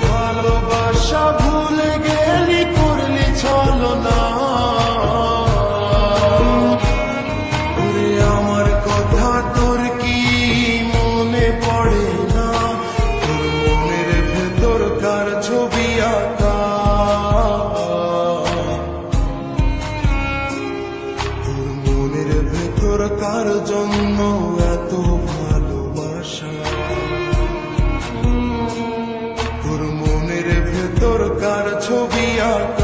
ভালোবাসা ভুলে গেলি করলি ছলনা আমার কথা তোর কি মনে পড়ে না তোর মনের ভেতর কার ছবি আঁকা তোর মনের ভেতর কার জন্য এত ভালোবাসা তোর মনের ভেতর কার ছবি আঁকা